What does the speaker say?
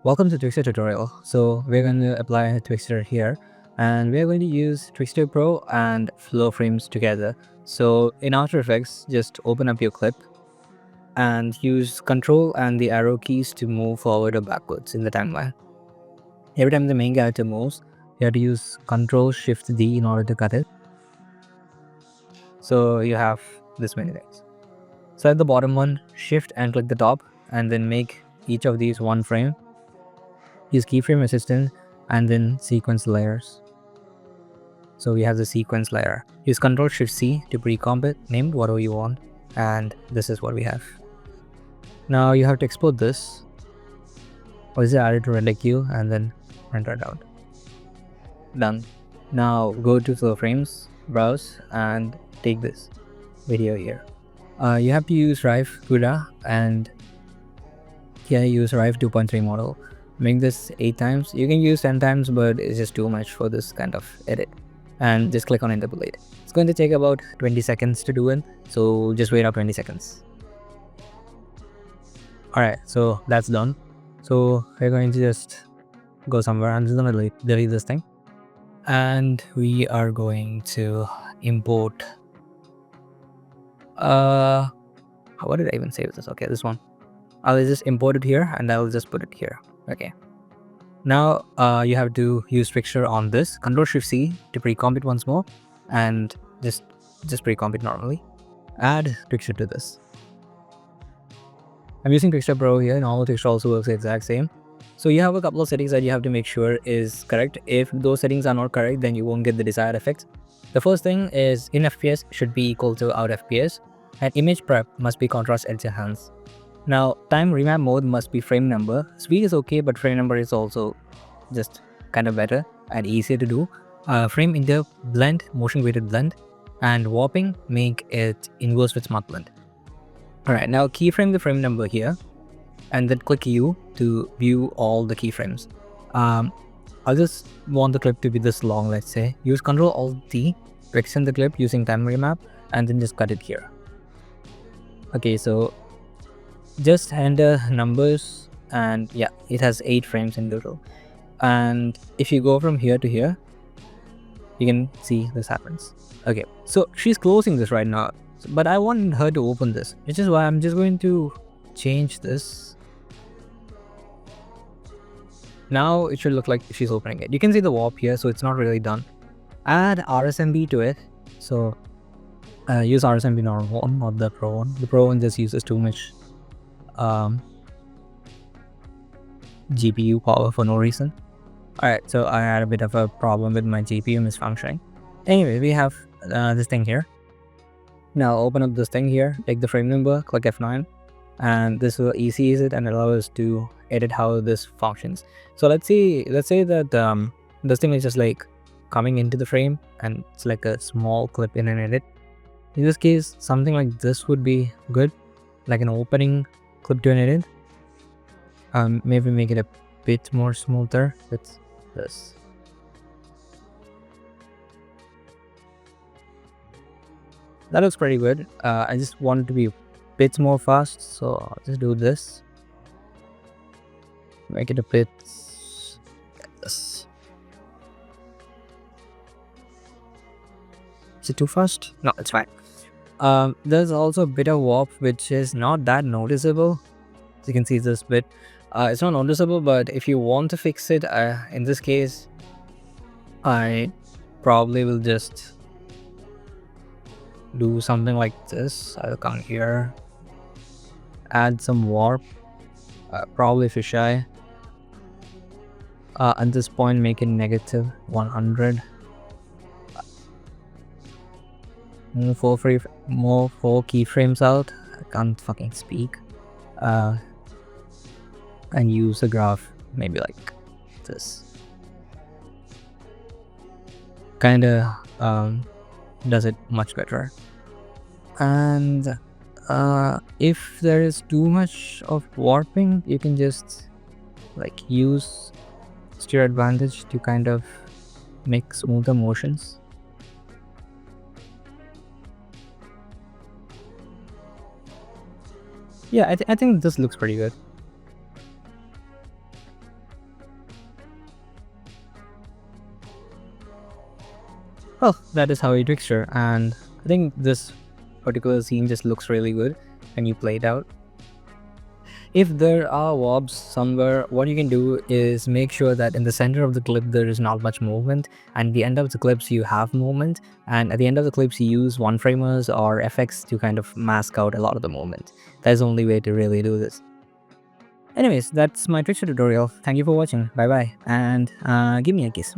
Welcome to Twixtor tutorial. So we're going to apply Twixtor here, and we're going to use Twixtor Pro and Flowframes together. So in After Effects, just open up your clip and use Control and the arrow keys to move forward or backwards in the timeline. Every time the main character moves, you have to use Control Shift D in order to cut it. So you have this many things. So at the bottom one, shift and click the top, and then make each of these one frame. Use keyframe assistant and then sequence layers. So we have the sequence layer. Use Ctrl Shift C to pre-comp it, named whatever you want, and this is what we have. Now you have to export this, or is it added to render queue and then render it out. Done. Now go to Flowframes, browse, and take this video here. You have to use Rive CUDA, and here use Rive 2.3 model. Make this 8 times. You can use 10 times, but it's just too much for this kind of edit. And just click on interpolate. It's going to take about 20 seconds to do it, so just wait up 20 seconds. Alright, so that's done. So we're going to just go somewhere. I'm just going to delete this thing. And we are going to import. What did I even save this? Okay, this one. I'll just import it here and I'll just put it here. Okay. Now you have to use Twixtor on this. Ctrl Shift C to pre-comp it once more, and just pre-comp it normally. Add Twixtor to this. I'm using Twixtor Pro here, and all Twixtor also works the exact same. So you have a couple of settings that you have to make sure is correct. If those settings are not correct, then you won't get the desired effect. The first thing is in FPS should be equal to out FPS, and image prep must be contrast edge enhanced. Now, time remap mode must be frame number. Speed is okay, but frame number is also just kind of better and easier to do. Frame inter blend, motion weighted blend, and warping, make it inverse with smart blend. Alright, now keyframe the frame number here, and then click U to view all the keyframes. I'll just want the clip to be this long, let's say. Use Ctrl Alt D to extend the clip using time remap, and then just cut it here. Okay, so just enter numbers, and yeah, it has 8 frames in total. And if you go from here to here, you can see this happens. Okay, so she's closing this right now, but I want her to open this, which is why I'm just going to change this. Now it should look like she's opening it. You can see the warp here, so it's not really done. Add RSMB to it. So use RSMB normal one, not the Pro one. The Pro one just uses too much GPU power for no reason. Alright, so I had a bit of a problem with my GPU misfunctioning. Anyway, we have this thing here. Now open up this thing here, take the frame number, click F9, and this will ease it and allow us to edit how this functions. So let's say that this thing is just like coming into the frame and it's like a small clip in an edit. In this case, something like this would be good, like an opening clip to an edit. Maybe make it a bit more smoother with this. That looks pretty good. I just want it to be a bit more fast, so I'll just do this. Make it a bit like this. Is it too fast? No, it's fine. There's also a bit of warp which is not that noticeable. As you can see this bit. It's not noticeable, but if you want to fix it, in this case, I probably will just do something like this. I'll come here, add some warp, probably fisheye. At this point, make it negative 100. Move 4 keyframes out. I can't fucking speak. And use a graph, maybe like this. Kinda does it much better. And if there is too much of warping, you can just like use steer advantage to kind of make smoother motions. Yeah, I think this looks pretty good. Well, that is how you Twixtor, and I think this particular scene just looks really good when you play it out. If there are wobs somewhere, what you can do is make sure that in the center of the clip there is not much movement, and at the end of the clips you have movement, and at the end of the clips you use one-framers or FX to kind of mask out a lot of the movement. That's the only way to really do this. Anyways, that's my Twixtor tutorial. Thank you for watching. Bye bye, and give me a kiss.